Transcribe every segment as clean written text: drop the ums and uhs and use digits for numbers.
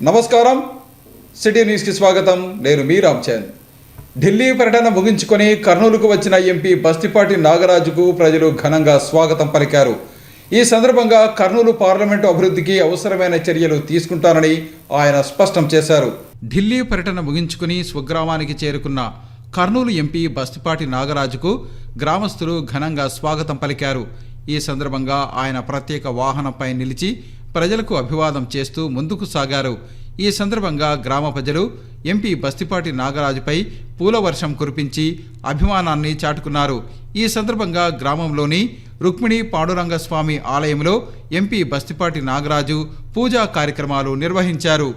నమస్కారం, సిటీ న్యూస్కి స్వాగతం. నేను మీ రామ్చంద్. ఢిల్లీ పర్యటన ముగించుకొని కర్నూలుకు వచ్చిన ఎంపీ బస్తిపాటి నాగరాజుకు ప్రజలు ఘనంగా స్వాగతం పలికారు. ఈ సందర్భంగా కర్నూలు పార్లమెంటు అభివృద్ధికి అవసరమైన చర్యలు తీసుకుంటానని ఆయన స్పష్టం చేశారు. ఢిల్లీ పర్యటన ముగించుకుని స్వగ్రామానికి చేరుకున్న కర్నూలు ఎంపీ బస్తిపాటి నాగరాజుకు గ్రామస్తులు ఘనంగా స్వాగతం పలికారు. ఈ సందర్భంగా ఆయన ప్రత్యేక వాహనంపై నిలిచి ప్రజలకు అభివాదం చేస్తూ ముందుకు సాగారు. ఈ సందర్భంగా గ్రామ ప్రజలు ఎంపీ బస్తిపాటి నాగరాజుపై పూల వర్షం కురిపించి అభిమానాన్ని చాటుకున్నారు. ఈ సందర్భంగా గ్రామంలోని రుక్మిణి పాండురంగస్వామి ఆలయంలో ఎంపీ బస్తిపాటి నాగరాజు పూజా కార్యక్రమాలు నిర్వహించారు.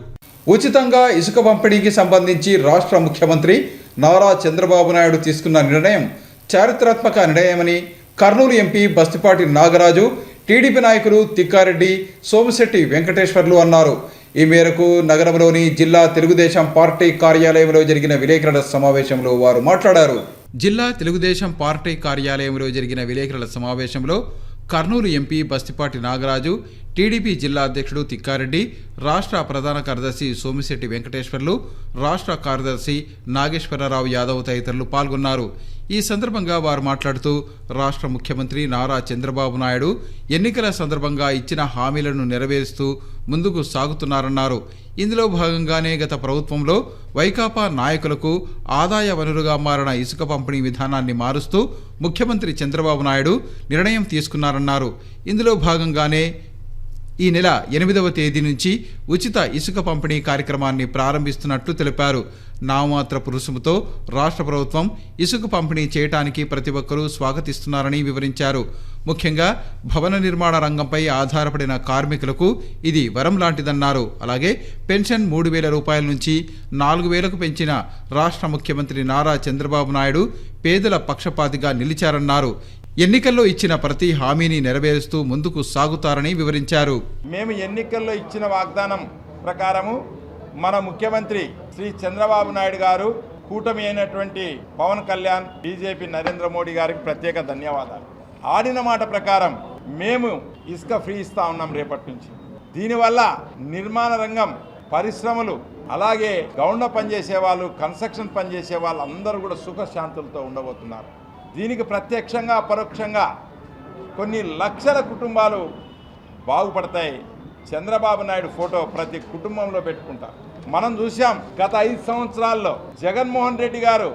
ఉచితంగా ఇసుక పంపిణీకి సంబంధించి రాష్ట్ర ముఖ్యమంత్రి నారా చంద్రబాబు నాయుడు తీసుకున్న నిర్ణయం చారిత్రాత్మక నిర్ణయమని కర్నూలు ఎంపీ బస్తిపాటి నాగరాజు, టీడీపీ నాయకులు తిక్కారెడ్డి, సోమిశెట్టి వెంకటేశ్వర్లు అన్నారు. ఈ మేరకు నగరంలోని జిల్లా తెలుగుదేశం పార్టీ కార్యాలయంలో జరిగిన విలేకరుల సమావేశంలో వారు మాట్లాడారు. జిల్లా తెలుగుదేశం పార్టీ కార్యాలయంలో జరిగిన విలేకరుల సమావేశంలో కర్నూలు ఎంపీ బస్తిపాటి నాగరాజు, టీడీపీ జిల్లా అధ్యక్షుడు తిక్కారెడ్డి, రాష్ట్ర ప్రధాన కార్యదర్శి సోమిశెట్టి వెంకటేశ్వర్లు, రాష్ట్ర కార్యదర్శి నాగేశ్వరరావు యాదవ్ తదితరులు పాల్గొన్నారు. ఈ సందర్భంగా వారు మాట్లాడుతూ రాష్ట్ర ముఖ్యమంత్రి నారా చంద్రబాబు నాయుడు ఎన్నికల సందర్భంగా ఇచ్చిన హామీలను నెరవేరుస్తూ ముందుకు సాగుతున్నారన్నారు. ఇందులో భాగంగానే గత ప్రభుత్వంలో వైకాపా నాయకులకు ఆదాయ వనరుగా మారిన ఇసుక పంపిణీ విధానాన్ని మారుస్తూ ముఖ్యమంత్రి చంద్రబాబు నాయుడు నిర్ణయం తీసుకున్నారన్నారు. ఇందులో భాగంగానే ఈ నెల 8వ తేదీ నుంచి ఉచిత ఇసుక పంపిణీ కార్యక్రమాన్ని ప్రారంభిస్తున్నట్లు తెలిపారు. నామమాత్రపు రుసుముతో రాష్ట్ర ప్రభుత్వం ఇసుక పంపిణీ చేయడానికి ప్రతి ఒక్కరూ స్వాగతిస్తున్నారని వివరించారు. ముఖ్యంగా భవన నిర్మాణ రంగంపై ఆధారపడిన కార్మికులకు ఇది వరం లాంటిదన్నారు. అలాగే పెన్షన్ 3,000 రూపాయల నుంచి 4,000కు పెంచిన రాష్ట్ర ముఖ్యమంత్రి నారా చంద్రబాబు నాయుడు పేదల పక్షపాతిగా నిలిచారన్నారు. ఎన్నికల్లో ఇచ్చిన ప్రతి హామీని నెరవేరుస్తూ ముందుకు సాగుతారని వివరించారు. మేము ఎన్నికల్లో ఇచ్చిన వాగ్దానం ప్రకారము మన ముఖ్యమంత్రి శ్రీ చంద్రబాబు నాయుడు గారు, కూటమి అయినటువంటి పవన్ కళ్యాణ్, బీజేపీ నరేంద్ర మోడీ గారికి ప్రత్యేక ధన్యవాదాలు. ఆడిన మాట ప్రకారం మేము ఇసుక ఫ్రీ ఇస్తా ఉన్నాం రేపటి నుంచి. దీనివల్ల నిర్మాణ రంగం, పరిశ్రమలు, అలాగే గౌండ పనిచేసే వాళ్ళు, కన్స్ట్రక్షన్ పనిచేసే వాళ్ళు అందరూ కూడా సుఖశాంతులతో ఉండబోతున్నారు. దీనికి ప్రత్యక్షంగా పరోక్షంగా కొన్ని లక్షల కుటుంబాలు బాగుపడతాయి. చంద్రబాబు నాయుడు ఫోటో ప్రతి కుటుంబంలో పెట్టుకుంటారు. మనం చూసాం గత 5 సంవత్సరాల్లో జగన్మోహన్ రెడ్డి గారు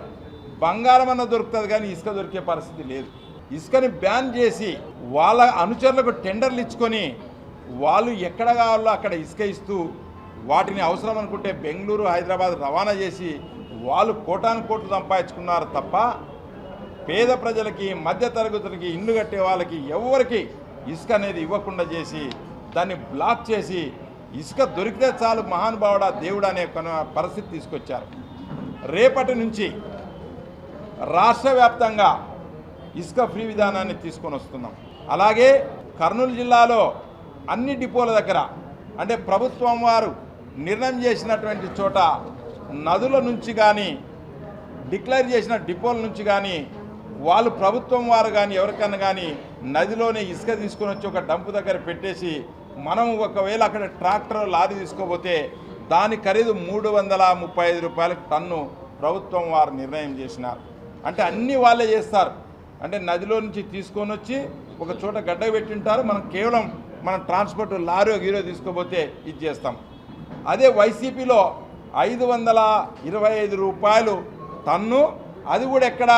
బంగారం అన్న దొరుకుతుంది కానీ ఇసుక దొరికే పరిస్థితి లేదు. ఇసుకని బ్యాన్ చేసి వాళ్ళ అనుచరులకు టెండర్లు ఇచ్చుకొని వాళ్ళు ఎక్కడ కావాలో అక్కడ ఇసుక ఇస్తూ వాటిని అవసరం అనుకుంటే బెంగళూరు, హైదరాబాద్ రవాణా చేసి వాళ్ళు కోటాను కోట్లు సంపాదించుకున్నారు తప్ప పేద ప్రజలకి, మధ్య తరగతులకి, ఇల్లు కట్టే వాళ్ళకి ఎవరికి ఇసుక అనేది ఇవ్వకుండా చేసి దాన్ని బ్లాక్ చేసి ఇసుక దొరికితే చాలు మహానుభావుడా దేవుడు అనే పరిస్థితి తీసుకొచ్చారు. రేపటి నుంచి రాష్ట్ర వ్యాప్తంగా ఇసుక ఫ్రీ విధానాన్ని తీసుకొని వస్తున్నాం. అలాగే కర్నూలు జిల్లాలో అన్ని డిపోల దగ్గర, అంటే ప్రభుత్వం వారు నిర్ణయం చేసినటువంటి చోట నదుల నుంచి కానీ, డిక్లేర్ చేసిన డిపోల నుంచి కానీ, వాళ్ళు ప్రభుత్వం వారు కానీ ఎవరికన్నా కానీ నదిలోనే ఇసుక తీసుకొని వచ్చి ఒక డంపు దగ్గర పెట్టేసి మనం ఒకవేళ అక్కడ ట్రాక్టర్, లారీ తీసుకోపోతే దాని ఖరీదు 335 రూపాయలకు టన్ను ప్రభుత్వం వారు నిర్ణయం చేసినారు. అంటే అన్నీ వాళ్ళే చేస్తారు. అంటే నదిలో నుంచి తీసుకొని వచ్చి ఒక చోట గడ్డ పెట్టింటారు. మనం కేవలం మనం ట్రాన్స్పోర్ట్ లారీ గీరో తీసుకోపోతే ఇది చేస్తాం. అదే వైసీపీలో 525 రూపాయలు టన్ను, అది కూడా ఎక్కడ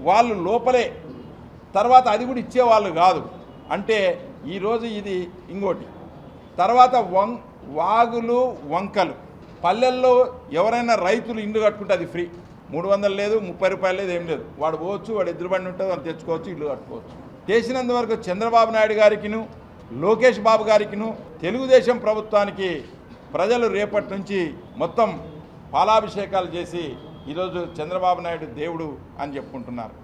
వాళ్ళు లోపలే, తర్వాత అది కూడా ఇచ్చేవాళ్ళు కాదు. అంటే ఈరోజు ఇది ఇంకోటి. తర్వాత వాగులు, వంకలు, పల్లెల్లో ఎవరైనా రైతులు ఇల్లు కట్టుకుంటే అది ఫ్రీ. 300 లేదు, 30 రూపాయలు లేదు, ఏం లేదు. వాడు పోవచ్చు, వాడు ఎదురు బండి ఉంటుంది, వాళ్ళు తెచ్చుకోవచ్చు, ఇల్లు కట్టుకోవచ్చు. చేసినంతవరకు చంద్రబాబు నాయుడు గారికిను, లోకేష్ బాబు గారికిను, తెలుగుదేశం ప్రభుత్వానికి ప్రజలు రేపటి నుంచి మొత్తం పాలాభిషేకాలు చేసి ఈరోజు చంద్రబాబు నాయుడు దేవుడు అని చెప్పుకుంటున్నారు.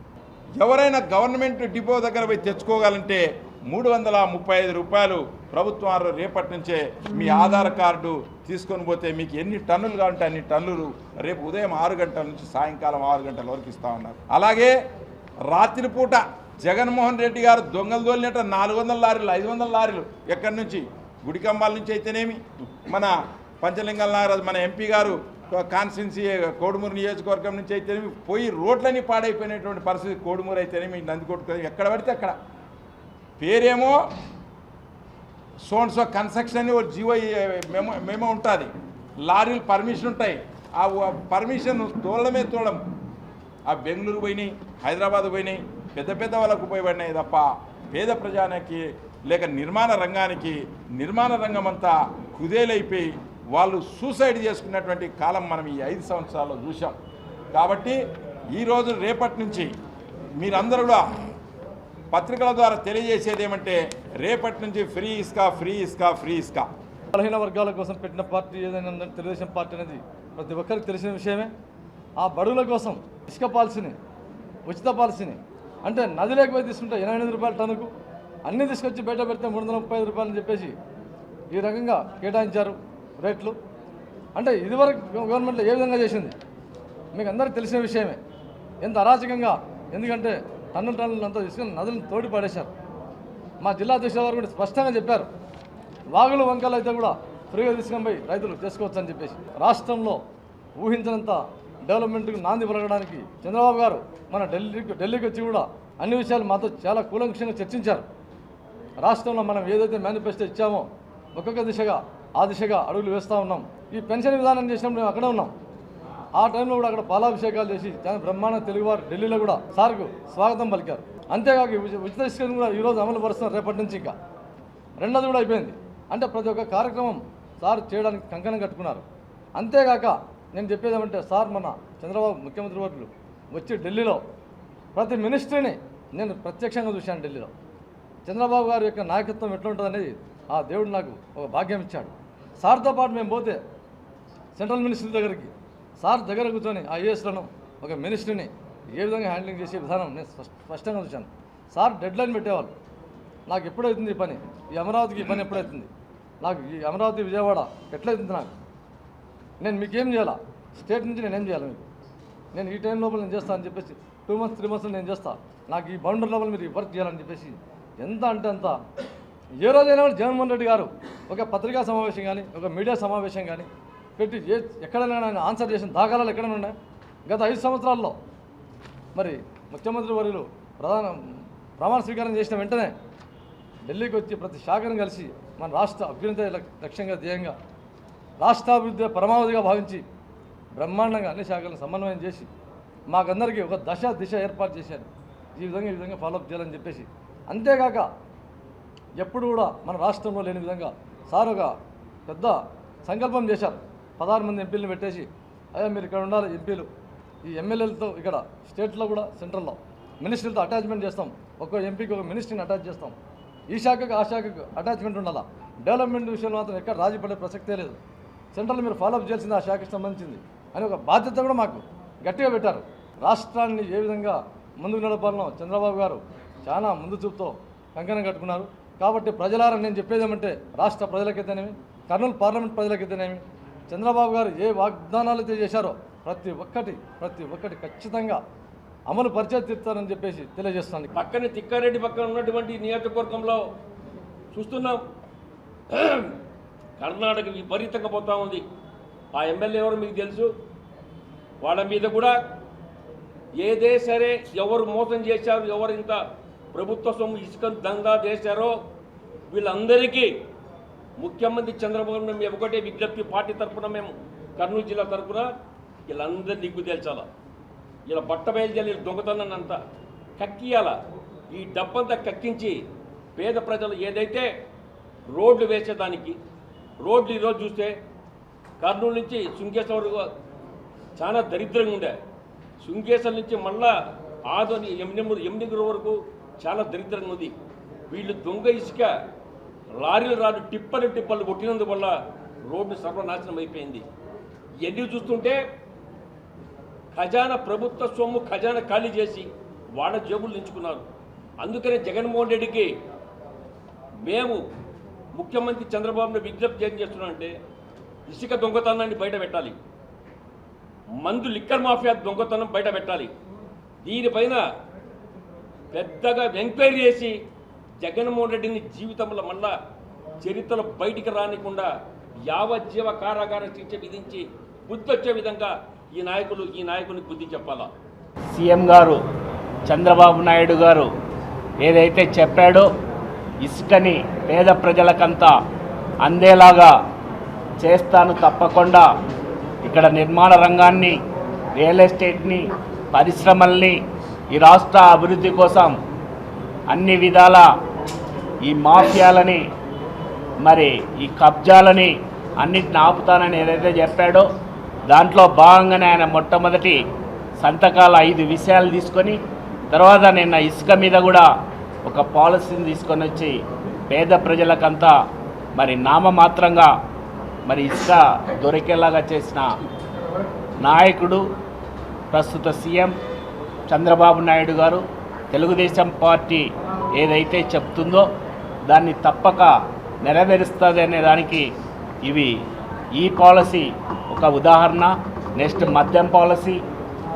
ఎవరైనా గవర్నమెంట్ డిపో దగ్గర పోయి తెచ్చుకోగలంటే 335 రూపాయలు ప్రభుత్వం రేపటి నుంచే మీ ఆధార్ కార్డు తీసుకొని పోతే మీకు ఎన్ని టన్నులు కావాలంటే అన్ని టన్నులు రేపు ఉదయం 6 గంటల నుంచి సాయంకాలం 6 గంటల వరకు ఇస్తా ఉన్నారు. అలాగే రాత్రిపూట జగన్మోహన్ రెడ్డి గారు దొంగలు దోలినట్టు 400 లారీలు, 500 లారీలు ఎక్కడి నుంచి, గుడికంబాల నుంచి అయితేనేమి, మన పంచలింగాల నాగరాజు మన ఎంపీ గారు కాన్స్టిట్యున్సీ కోడుమూరు నియోజకవర్గం నుంచి అయితేనేమి పోయి రోడ్లని పాడైపోయినటువంటి పరిస్థితి కోడుమూరు అయితేనేమి నందికొట్టు ఎక్కడ పడితే అక్కడ పేరేమో సోన్సో కన్స్ట్రక్షన్ ఒక జీవో మేమో ఉంటుంది, లారీలు పర్మిషన్ ఉంటాయి, ఆ పర్మిషన్ తోలడమే తోలడం. ఆ బెంగళూరు పోయినాయి, హైదరాబాద్ పోయినాయి, పెద్ద పెద్ద వాళ్ళకు ఉపయోగపడినాయి తప్ప పేద ప్రజానికి లేక నిర్మాణ రంగం అంతా కుదేలైపోయి వాళ్ళు సూసైడ్ చేసుకున్నటువంటి కాలం మనం ఈ 5 సంవత్సరాల్లో చూసాం. కాబట్టి ఈరోజు రేపటి నుంచి మీరందరూ కూడా పత్రికల ద్వారా తెలియజేసేది ఏమంటే రేపటి నుంచి ఫ్రీ ఇసుక. బలహీన వర్గాల కోసం పెట్టిన పార్టీ ఏదైనా తెలుగుదేశం పార్టీ అనేది ప్రతి ఒక్కరికి తెలిసిన విషయమే. ఆ బడుగుల కోసం ఇసుక పాలసీని, ఉచిత పాలసీని అంటే నదిలోకి పోయి తీసుకుంటే 88 రూపాయల టన్నుకు, అన్నీ తీసుకొచ్చి బయట పెడితే 335 రూపాయలు అని చెప్పేసి ఈ రకంగా కేటాయించారు రేట్లు. అంటే ఇదివరకు గవర్నమెంట్లో ఏ విధంగా చేసింది మీకు అందరికీ తెలిసిన విషయమే. ఎంత అరాచకంగా, ఎందుకంటే టన్నులు అంతా తీసుకుని నదులను తోడి పడేశారు. మా జిల్లా అధ్యక్షుల వారు కూడా స్పష్టంగా చెప్పారు, వాగులు వంకలు అయితే కూడా ఫ్రీగా తీసుకొని పోయి రైతులు చేసుకోవచ్చు అని చెప్పేసి. రాష్ట్రంలో ఊహించినంత డెవలప్మెంట్కి నాంది పలకడానికి చంద్రబాబు గారు మన ఢిల్లీకి వచ్చి కూడా అన్ని విషయాలు మాతో చాలా కూలంకషంగా చర్చించారు. రాష్ట్రంలో మనం ఏదైతే మేనిఫెస్టో ఇచ్చామో ఒక్కొక్క దిశగా ఆ దిశగా అడుగులు వేస్తూ ఉన్నాం. ఈ పెన్షన్ విధానం చేసినప్పుడు మేము అక్కడే ఉన్నాం. ఆ టైంలో కూడా అక్కడ పాలాభిషేకాలు చేసి చాలా బ్రహ్మాండ తెలుగువారు ఢిల్లీలో కూడా సార్కు స్వాగతం పలికారు. అంతేకాక ఉచిత ఇసుకను కూడా ఈరోజు అమలు పరుస్తున్నారు రేపటి నుంచి. ఇంకా రెండోది కూడా అయిపోయింది. అంటే ప్రతి ఒక్క కార్యక్రమం సార్ చేయడానికి కంకణం కట్టుకున్నారు. అంతేకాక నేను చెప్పేది ఏమంటే సార్ మన చంద్రబాబు ముఖ్యమంత్రి వర్యులు వచ్చి ఢిల్లీలో ప్రతి మినిస్ట్రీని నేను ప్రత్యక్షంగా చూశాను. ఢిల్లీలో చంద్రబాబు గారి యొక్క నాయకత్వం ఎట్లుంటుంది అనేది ఆ దేవుడు నాకు ఒక భాగ్యం ఇచ్చాడు. సార్తో పాటు మేము పోతే సెంట్రల్ మినిస్ట్రీ దగ్గరికి సార్ దగ్గర కూర్చొని ఆ ఐఏఎస్లను ఒక మినిస్ట్రీని ఏ విధంగా హ్యాండ్లింగ్ చేసే విధానం నేను స్పష్టంగా చూశాను. సార్ డెడ్ లైన్ పెట్టేవాళ్ళు, నాకు ఎప్పుడవుతుంది ఈ పని, ఈ అమరావతికి ఈ పని ఎప్పుడవుతుంది, నాకు ఈ అమరావతి విజయవాడ ఎట్లయితుంది, నాకు నేను మీకేం చేయాలా, స్టేట్ నుంచి నేనేం చేయాలి, మీకు నేను ఈ టైం లోపల నేను చేస్తాను అని చెప్పేసి 2 months 3 months నేను చేస్తాను, నాకు ఈ బౌండరీ లోపల మీరు వర్క్ చేయాలని చెప్పేసి ఎంత అంటే అంత. ఏ రోజైనా జగన్మోహన్ రెడ్డి గారు ఒక పత్రికా సమావేశం కానీ ఒక మీడియా సమావేశం కానీ పెట్టి ఎక్కడైనా ఆయన ఆన్సర్ చేసిన దాఖలాలు ఎక్కడైనా ఉన్నాయి? గత 5 సంవత్సరాల్లో మరి ముఖ్యమంత్రి వర్యులు ప్రమాణ స్వీకారం చేసిన వెంటనే ఢిల్లీకి వచ్చి ప్రతి శాఖను కలిసి మన రాష్ట్ర అభ్యున్నత లక్ష్యంగా ధ్యేయంగా రాష్ట్రాభివృద్ధి పరమావధిగా భావించి బ్రహ్మాండంగా అన్ని శాఖలను సమన్వయం చేసి మాకందరికీ ఒక దిశ ఏర్పాటు చేశారు. ఈ విధంగా ఫాలోఅప్ చేయాలని చెప్పేసి. అంతేకాక ఎప్పుడు కూడా మన రాష్ట్రంలో లేని విధంగా సార్ ఒక పెద్ద సంకల్పం చేశారు. 16 మంది ఎంపీలను పెట్టేసి అయ్యా మీరు ఇక్కడ ఉండాలి ఎంపీలు, ఈ ఎమ్మెల్యేలతో ఇక్కడ స్టేట్లో కూడా సెంట్రల్లో మినిస్ట్రీలతో అటాచ్మెంట్ చేస్తాం, ఒక్కో ఎంపీకి ఒక మినిస్ట్రీని అటాచ్ చేస్తాం, ఈ శాఖకు ఆ శాఖకు అటాచ్మెంట్ ఉండాలా, డెవలప్మెంట్ విషయంలో మాత్రం ఎక్కడ రాజీ పడే ప్రసక్తే లేదు, సెంట్రల్ మీరు ఫాలోఅప్ చేయాల్సింది ఆ శాఖకు సంబంధించింది అని ఒక బాధ్యత కూడా మాకు గట్టిగా పెట్టారు. రాష్ట్రాన్ని ఏ విధంగా ముందుకు నడపాలనో చంద్రబాబు గారు చాలా ముందు చూపుతో కంకణం కట్టుకున్నారు. కాబట్టి ప్రజలారా నేను చెప్పేది ఏమంటే రాష్ట్ర ప్రజలకైతేనేమి, కర్నూలు పార్లమెంట్ ప్రజలకైతేనేమి, చంద్రబాబు గారు ఏ వాగ్దానాలు అయితే చేశారో ప్రతి ఒక్కటి ఖచ్చితంగా అమలు పరిచయం తీరుతారని చెప్పేసి తెలియజేస్తాను. పక్కనే తిక్కారెడ్డి పక్కన ఉన్నటువంటి నియోజకవర్గంలో చూస్తున్నాం, కర్ణాటక విపరీతంగా పోతా ఉంది. ఆ ఎమ్మెల్యే ఎవరు మీకు తెలుసు, వాళ్ళ మీద కూడా ఏదే సరే ఎవరు మోసం చేశారు, ఎవరు ఇంత ప్రభుత్వ సొమ్ము ఇసుక దందా చేశారో వీళ్ళందరికీ ముఖ్యమంత్రి చంద్రబాబు మేము ఒకటే విజ్ఞప్తి, పార్టీ తరఫున మేము కర్నూలు జిల్లా తరఫున వీళ్ళందరూ దిగ్గు తేల్చాల, ఇలా బట్ట బయలుదేరి దొంగతనాన్ని అంతా కక్కియాల, ఈ డబ్బంతా కక్కించి పేద ప్రజలు ఏదైతే రోడ్లు వేసేదానికి రోడ్లు ఈరోజు చూస్తే కర్నూలు నుంచి శృంగేశ్వర వరకు చాలా దరిద్రంగా ఉండే, శృంగేశ్వర నుంచి మళ్ళా ఆదోని ఎమ్మిగురు వరకు చాలా దరిద్రంగా ఉంది. వీళ్ళు దొంగ ఇసుక లారీలు టిప్పర్లు కొట్టినందువల్ల రోడ్డు సర్వనాశనం అయిపోయింది. ఇవన్నీ చూస్తుంటే ఖజానా ప్రభుత్వ సొమ్ము ఖజానా ఖాళీ చేసి వాళ్ళ జేబులు నించుకున్నారు. అందుకనే జగన్మోహన్ రెడ్డికి మేము ముఖ్యమంత్రి చంద్రబాబును విజ్ఞప్తి ఏం చేస్తున్నామంటే ఇసుక దొంగతనాన్ని బయట పెట్టాలి, మందు లిక్కర్ మాఫియా దొంగతనం బయట పెట్టాలి. దీనిపైన పెద్దగా ఎంక్వైరీ చేసి జగన్మోహన్ రెడ్డిని జీవితంలో మళ్ళా చరిత్రలో బయటికి రానికుండా యావజ్జీవ కారాగార శిక్ష విధించి బుద్ధి వచ్చే విధంగా ఈ నాయకుని బుద్ధి చెప్పాలా. సీఎం గారు చంద్రబాబు నాయుడు గారు ఏదైతే చెప్పాడో ఇసుకని పేద ప్రజలకంతా అందేలాగా చేస్తాను, తప్పకుండా ఇక్కడ నిర్మాణ రంగాన్ని, రియల్ ఎస్టేట్ని, పరిశ్రమల్ని, ఈ రాష్ట్ర అభివృద్ధి కోసం అన్ని విధాల ఈ మాఫియాలని, మరి ఈ కబ్జాలని అన్నిటిని ఆపుతానని ఏదైతే చెప్పాడో దాంట్లో భాగంగానే ఆయన మొట్టమొదటి సంతకాల 5 విషయాలు తీసుకొని తర్వాత నిన్న ఇసుక మీద కూడా ఒక పాలసీని తీసుకొని వచ్చి పేద ప్రజలకంతా మరి నామమాత్రంగా మరి ఇసుక దొరికేలాగా చేసిన నాయకుడు ప్రస్తుత సీఎం చంద్రబాబు నాయుడు గారు. తెలుగుదేశం పార్టీ ఏదైతే చెప్తుందో దాన్ని తప్పక నెరవేరుస్తుంది అనే దానికి ఈ పాలసీ ఒక ఉదాహరణ. నెక్స్ట్ మద్యం పాలసీ,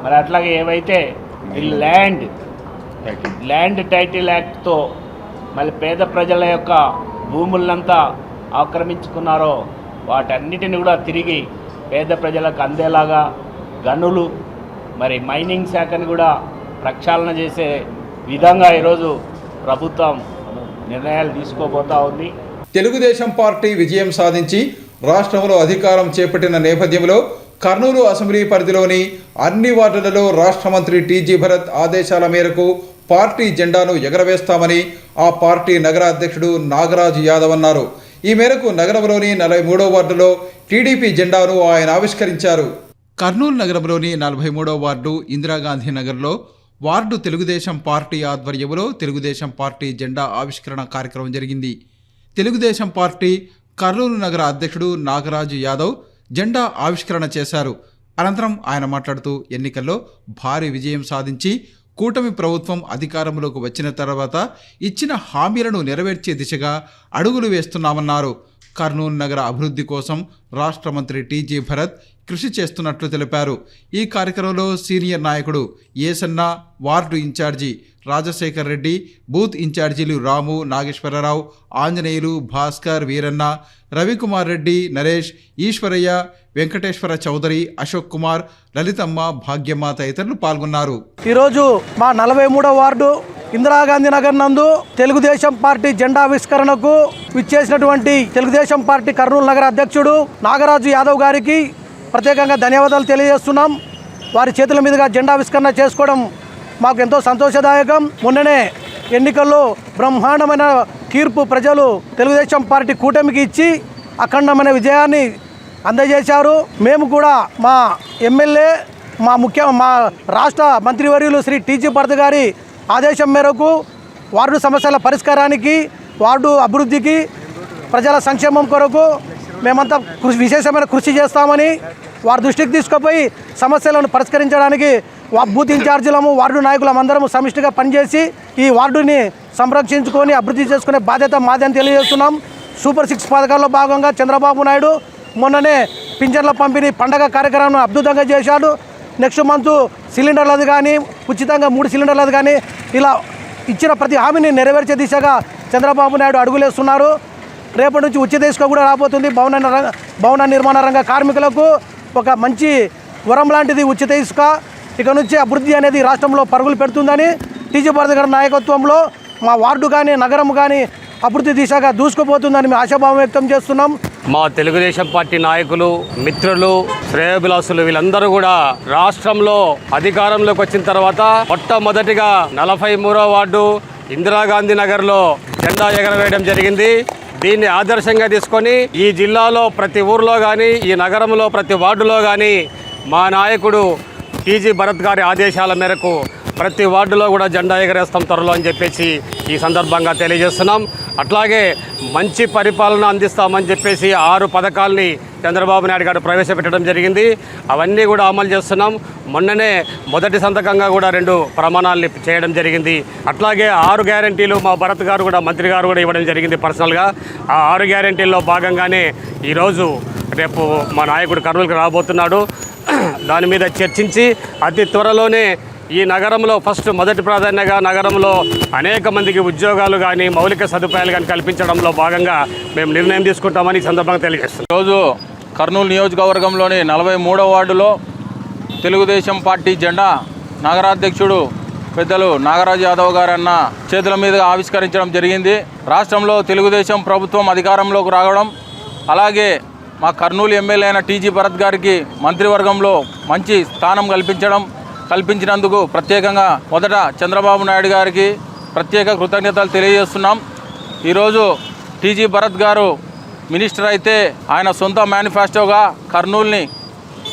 మరి అట్లాగే ఏవైతే ఈ ల్యాండ్ టైటిల్ యాక్ట్తో మళ్ళీ పేద ప్రజల యొక్క భూములంతా ఆక్రమించుకున్నారో వాటన్నిటిని కూడా తిరిగి పేద ప్రజలకు అందేలాగా గనులు, మరి మైనింగ్ శాఖని కూడా ప్రక్షాళన చేసే విధంగా ఈరోజు ప్రభుత్వం నిర్ణయాలు తీసుకోబోతా ఉంది. తెలుగుదేశం పార్టీ విజయం సాధించి రాష్ట్రంలో అధికారం చేపట్టిన నేపథ్యంలో కర్నూలు అసెంబ్లీ పరిధిలోని అన్ని వార్డులలో రాష్ట్ర మంత్రి టీజీ భరత్ ఆదేశాల మేరకు పార్టీ జెండాను ఎగరవేస్తామని ఆ పార్టీ నగర అధ్యక్షుడు నాగరాజు యాదవ్ అన్నారు. ఈ మేరకు నగరంలోని 43వ వార్డులో టీడీపీ జెండాను ఆయన ఆవిష్కరించారు. కర్నూలు నగరంలోని 43వ వార్డు ఇందిరాగాంధీ నగర్లో వార్డు తెలుగుదేశం పార్టీ ఆధ్వర్యంలో తెలుగుదేశం పార్టీ జెండా ఆవిష్కరణ కార్యక్రమం జరిగింది. తెలుగుదేశం పార్టీ కర్నూలు నగర అధ్యక్షుడు నాగరాజు యాదవ్ జెండా ఆవిష్కరణ చేశారు. అనంతరం ఆయన మాట్లాడుతూ ఎన్నికల్లో భారీ విజయం సాధించి కూటమి ప్రభుత్వం అధికారంలోకి వచ్చిన తర్వాత ఇచ్చిన హామీలను నెరవేర్చే దిశగా అడుగులు వేస్తున్నామన్నారు. కర్నూలు నగర అభివృద్ధి కోసం రాష్ట్ర మంత్రి టీజీ భరత్ కృషి చేస్తున్నట్లు తెలిపారు. ఈ కార్యక్రమంలో సీనియర్ నాయకుడు Esanna, ward incharge Rajasekhar Reddy, booth ఇన్ఛార్జీలు రాము, నాగేశ్వరరావు, ఆంజనేయులు, భాస్కర్, వీరన్న, రవికుమార్ రెడ్డి, నరేష్, ఈశ్వరయ్య, వెంకటేశ్వర చౌదరి, అశోక్ కుమార్, లలితమ్మ, భాగ్యమ్మ తదితరులు పాల్గొన్నారు. ఈరోజు మా 43వ వార్డు ఇందిరాగాంధీ నగర్ నందు తెలుగుదేశం పార్టీ జెండా ఆవిష్కరణకు విచ్చేసినటువంటి తెలుగుదేశం పార్టీ కర్నూలు నగర అధ్యక్షుడు నాగరాజు యాదవ్ గారికి ప్రత్యేకంగా ధన్యవాదాలు తెలియజేస్తున్నాం. వారి చేతుల మీదుగా జెండా ఆవిష్కరణ చేసుకోవడం మాకు ఎంతో సంతోషదాయకం. మొన్ననే ఎన్నికల్లో బ్రహ్మాండమైన తీర్పు ప్రజలు తెలుగుదేశం పార్టీ కూటమికి ఇచ్చి అఖండమైన విజయాన్ని అందజేశారు. మేము కూడా మా ఎమ్మెల్యే, మా రాష్ట్ర మంత్రివర్యులు శ్రీ టీజీ భరత్ గారి ఆదేశం మేరకు వార్డు సమస్యల పరిష్కారానికి, వార్డు అభివృద్ధికి, ప్రజల సంక్షేమం కొరకు మేమంతా విశేషమైన కృషి చేస్తామని వారి దృష్టికి తీసుకుపోయి సమస్యలను పరిష్కరించడానికి బూత్ ఇన్ఛార్జీలము, వార్డు నాయకులం అందరము సమిష్టిగా పనిచేసి ఈ వార్డుని సంరక్షించుకొని అభివృద్ధి చేసుకునే బాధ్యత మాదని తెలియజేస్తున్నాం. సూపర్ 6 పథకాల్లో భాగంగా చంద్రబాబు నాయుడు మొన్ననే పింఛన్ల పంపిణీ పండగ కార్యక్రమం అద్భుతంగా చేశాడు. నెక్స్ట్ మంత్ సిలిండర్లది కానీ, ఉచితంగా 3 సిలిండర్లది కానీ, ఇలా ఇచ్చిన ప్రతి హామీని నెరవేర్చే దిశగా చంద్రబాబు నాయుడు అడుగులేస్తున్నారు. రేపటి నుంచి ఉచిత ఇసుక కూడా రాబోతుంది. భవన నిర్మాణ రంగ కార్మికులకు ఒక మంచి వరం లాంటిది ఉచిత ఇసుక. ఇక నుంచి అభివృద్ధి అనేది రాష్ట్రంలో పరుగులు పెడుతుందని టీజీ భరత్ గారి నాయకత్వంలో మా వార్డు కానీ, నగరం కానీ అభివృద్ధి దిశగా దూసుకుపోతుందని మేము ఆశాభావం వ్యక్తం చేస్తున్నాం. మా తెలుగుదేశం పార్టీ నాయకులు, మిత్రులు, శ్రేయోభిలాసులు వీళ్ళందరూ కూడా రాష్ట్రంలో అధికారంలోకి వచ్చిన తర్వాత మొట్టమొదటిగా 43వ వార్డు ఇందిరాగాంధీ నగర్లో జెండా ఎగరవేయడం జరిగింది. దీన్ని ఆదర్శంగా తీసుకొని ఈ జిల్లాలో ప్రతి ఊర్లో కానీ, ఈ నగరంలో ప్రతి వార్డులో కానీ మా నాయకుడు టీజీ భరత్ గారి ఆదేశాల మేరకు ప్రతి వార్డులో కూడా జెండా ఎగరేస్తాం త్వరలో అని చెప్పేసి ఈ సందర్భంగా తెలియజేస్తున్నాం. అట్లాగే మంచి పరిపాలన అందిస్తామని చెప్పేసి 6 పథకాల్ని చంద్రబాబు నాయుడు గారు ప్రవేశపెట్టడం జరిగింది. అవన్నీ కూడా అమలు చేస్తున్నాం. మొన్ననే మొదటి సంతకంగా కూడా 2 ప్రమాణాలని చేయడం జరిగింది. అట్లాగే 6 గ్యారెంటీలు మా భరత్ గారు కూడా, మంత్రి గారు కూడా ఇవ్వడం జరిగింది పర్సనల్గా. ఆ 6 గ్యారెంటీల్లో భాగంగానే ఈరోజు రేపు మా నాయకుడు కర్నూలుకి రాబోతున్నాడు. దాని మీద చర్చించి అతి త్వరలోనే ఈ నగరంలో మొదటి ప్రాధాన్యతగా నగరంలో అనేక మందికి ఉద్యోగాలు కానీ మౌలిక సదుపాయాలు కానీ కల్పించడంలో భాగంగా మేము నిర్ణయం తీసుకుంటామని ఈ సందర్భంగా తెలియజేస్తున్నాం. ఈరోజు కర్నూలు నియోజకవర్గంలోని 43వ వార్డులో తెలుగుదేశం పార్టీ జెండా నగరాధ్యక్షుడు పెద్దలు నాగరాజు యాదవ్ గారు అన్న చేతుల మీదుగా ఆవిష్కరించడం జరిగింది. రాష్ట్రంలో తెలుగుదేశం ప్రభుత్వం అధికారంలోకి రావడం, అలాగే మా కర్నూలు ఎమ్మెల్యే అయిన టీజీ భరత్ గారికి మంత్రివర్గంలో మంచి స్థానం కల్పించినందుకు ప్రత్యేకంగా మొదట చంద్రబాబు నాయుడు గారికి ప్రత్యేక కృతజ్ఞతలు తెలియజేస్తున్నాం. ఈరోజు టీజీ భరత్ గారు మినిస్టర్ అయితే ఆయన సొంత మేనిఫెస్టోగా కర్నూలుని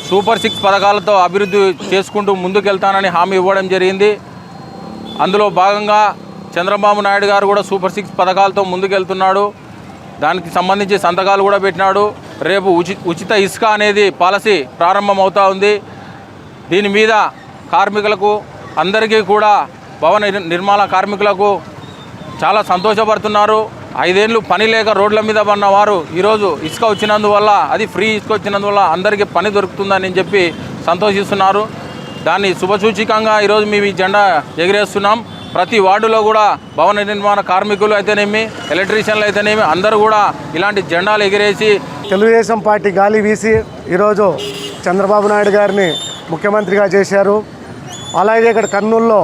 సూపర్ 6 పథకాలతో అభివృద్ధి చేసుకుంటూ ముందుకెళ్తానని హామీ ఇవ్వడం జరిగింది. అందులో భాగంగా చంద్రబాబు నాయుడు గారు కూడా సూపర్ 6 పథకాలతో ముందుకెళ్తున్నాడు. దానికి సంబంధించి సంతకాలు కూడా పెట్టినాడు. రేపు ఉచిత ఇసుక అనేది పాలసీ ప్రారంభమవుతూ ఉంది. దీని మీద కార్మికులకు అందరికీ కూడా భవన నిర్మాణ కార్మికులకు చాలా సంతోషపడుతున్నారు. 5 ఏళ్ళు పని లేక రోడ్ల మీద పడినవారు ఈరోజు ఇసుక వచ్చినందువల్ల, అది ఫ్రీ ఇసుక వచ్చినందువల్ల అందరికీ పని దొరుకుతుందని చెప్పి సంతోషిస్తున్నారు. దాన్ని శుభసూచికంగా ఈరోజు మేము ఈ జెండా ఎగిరేస్తున్నాం. ప్రతి వార్డులో కూడా భవన నిర్మాణ కార్మికులు అయితేనేమి, ఎలక్ట్రీషియన్లు అయితేనేమి అందరూ కూడా ఇలాంటి జెండాలు ఎగిరేసి తెలుగుదేశం పార్టీ గాలి వీసి ఈరోజు చంద్రబాబు నాయుడు గారిని ముఖ్యమంత్రిగా చేశారు. అలాగే ఇక్కడ కర్నూలులో